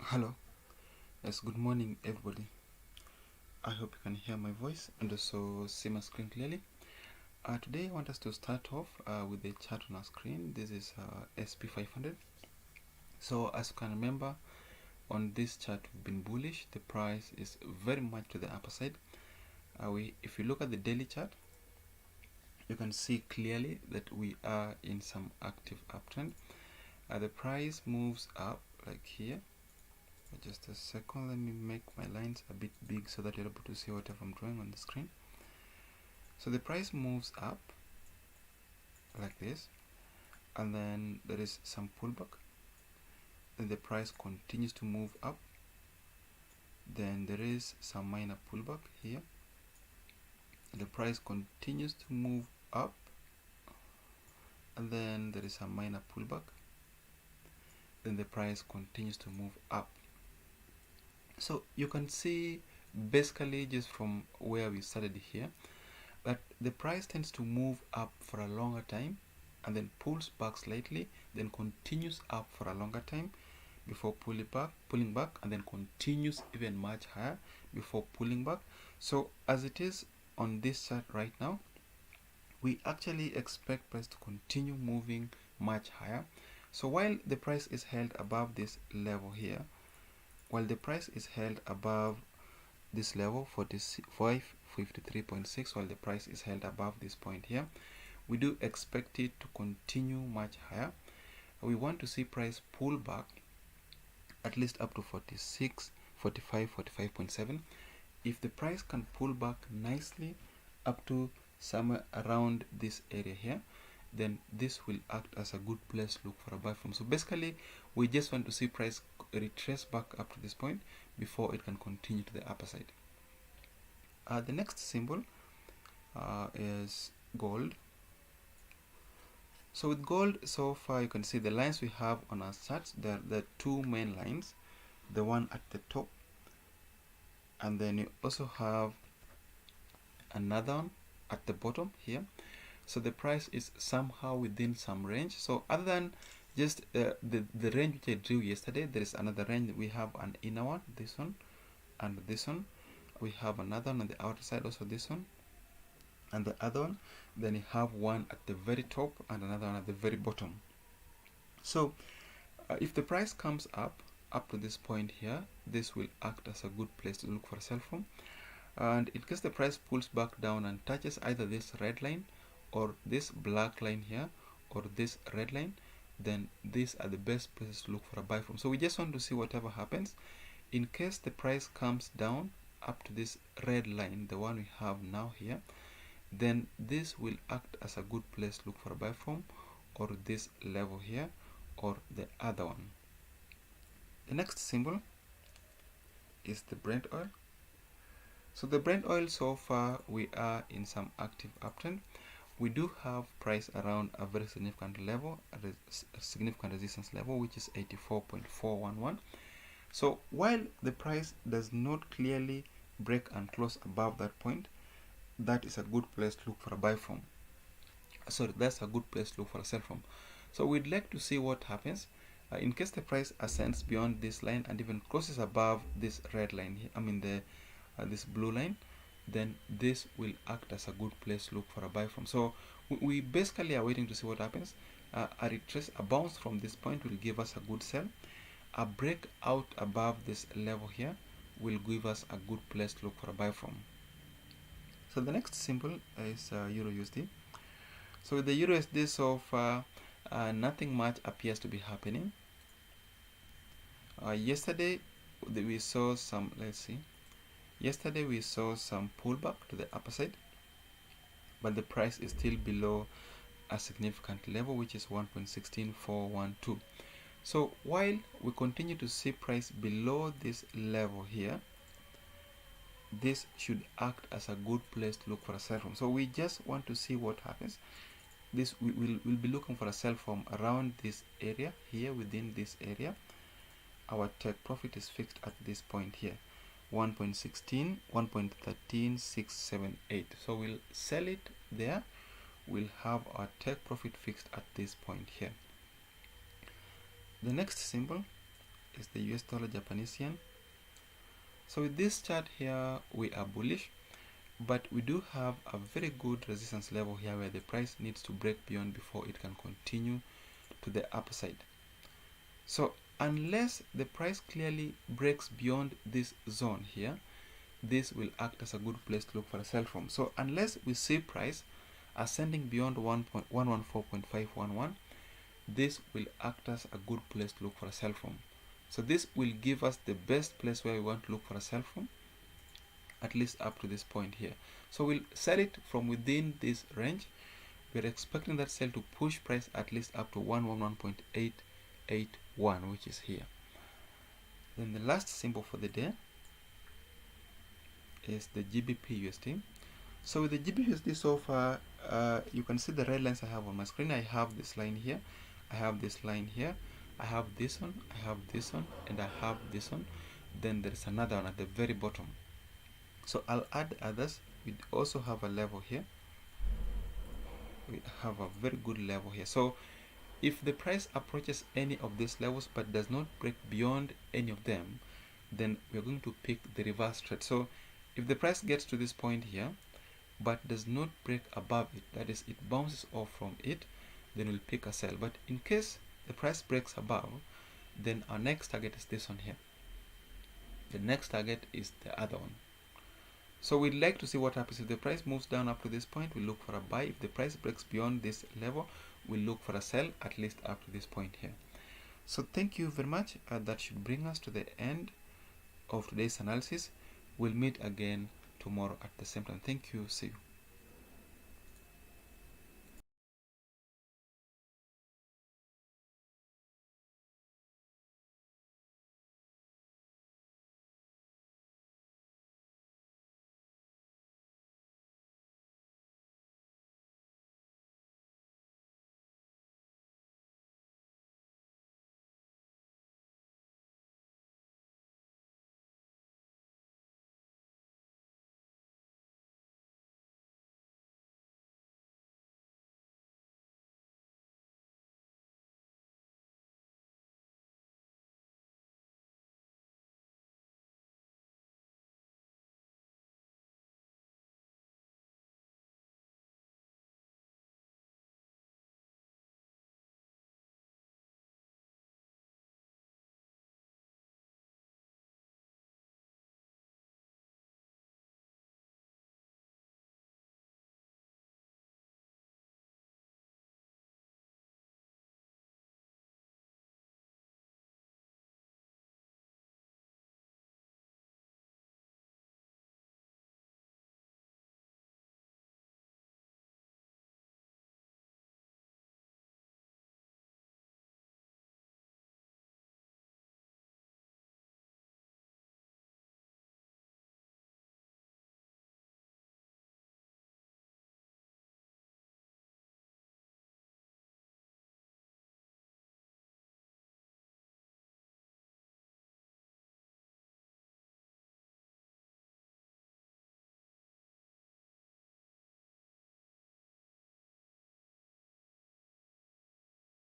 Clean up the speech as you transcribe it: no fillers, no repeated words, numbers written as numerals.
Hello, yes, good morning everybody. I hope you can hear my voice and also see my screen clearly. Today I want us to start off with the chart on our screen. This is SP 500. So as you can remember, on this chart we've been bullish. The price is very much to the upper side. If you look at the daily chart, you can see clearly that we are in some active uptrend. The price moves up like here. Just a second, let me make my lines a bit big so that you're able to see whatever I'm drawing on the screen. So the price moves up like this, and then there is some pullback. Then the price continues to move up. Then there is some minor pullback here. The price continues to move up, and then there is a minor pullback. Then the price continues to move up. So you can see basically just from where we started here that the price tends to move up for a longer time and then pulls back slightly, then continues up for a longer time before pulling back, and then continues even much higher before pulling back. So as it is on this chart right now, we actually expect price to continue moving much higher. So while the price is held above this level here, while the price is held above this level 45.53.6, while the price is held above this point here, we do expect it to continue much higher. We want to see price pull back at least up to 46, 45, 45.7. If the price can pull back nicely up to somewhere around this area here, then this will act as a good place to look for a buy from. So basically we just want to see price retrace back up to this point before it can continue to the upper side. The next symbol is gold. So with gold, so far you can see the lines we have on our charts. There are two main lines, the one at the top, and then you also have another one at the bottom here. So the price is somehow within some range. So other than just the range which I drew yesterday, there is another range. We have an inner one, this one, and this one. We have another one on the outer side, also this one, and the other one. Then you have one at the very top and another one at the very bottom. So if the price comes up to this point here, this will act as a good place to look for a sell from. And in case the price pulls back down and touches either this red line or this black line here or this red line, then these are the best places to look for a buy from. So we just want to see whatever happens. In case the price comes down up to this red line, the one we have now here, then this will act as a good place to look for a buy from, or this level here or the other one. The next symbol is the Brent oil. So the Brent oil, so far we are in some active uptrend. We do have price around a very significant level, a significant resistance level, which is 84.411. So while the price does not clearly break and close above that point, that is a good place to look for a buy from. Sorry, that's a good place to look for a sell from. So we'd like to see what happens in case the price ascends beyond this line and even crosses above this red line here, I mean this blue line, then this will act as a good place to look for a buy from. So we basically are waiting to see what happens. A retrace, a bounce from this point will give us a good sell. A break out above this level here will give us a good place to look for a buy from. So the next symbol is Euro USD. So with the Euro USD, so far nothing much appears to be happening. Yesterday we saw some, let's see, yesterday we saw some pullback to the upper side, but the price is still below a significant level, which is 1.16412. So while we continue to see price below this level here, this should act as a good place to look for a sell from. So we just want to see what happens. This we'll be looking for a sell from around this area here. Within this area, our take profit is fixed at this point here, 1.16, 1.13678. So we'll sell it there. We'll have our take profit fixed at this point here. The next symbol is the US dollar Japanese yen. So with this chart here, we are bullish, but we do have a very good resistance level here where the price needs to break beyond before it can continue to the upside. So unless the price clearly breaks beyond this zone here, this will act as a good place to look for a sell from. So unless we see price ascending beyond 114.511, this will act as a good place to look for a sell from. So this will give us the best place where we want to look for a sell from, at least up to this point here. So we'll sell it from within this range. We're expecting that sell to push price at least up to 111.881, which is here. Then the last symbol for the day is the GBP USD. So with the GBP USD so far, you can see the red lines I have on my screen. I have this line here, I have this line here, I have this one, I have this one, and I have this one. Then there's another one at the very bottom. So I'll add others. We also have a level here. We have a very good level here. So if the price approaches any of these levels but does not break beyond any of them, then we're going to pick the reverse trade. So if the price gets to this point here but does not break above it, that is, it bounces off from it, then we'll pick a sell. But in case the price breaks above, then our next target is this one here. The next target is the other one. So we'd like to see what happens. If the price moves down up to this point, we look for a buy. If the price breaks beyond this level, we'll look for a sell, at least up to this point here. So thank you very much. That should bring us to the end of today's analysis. We'll meet again tomorrow at the same time. Thank you. See you.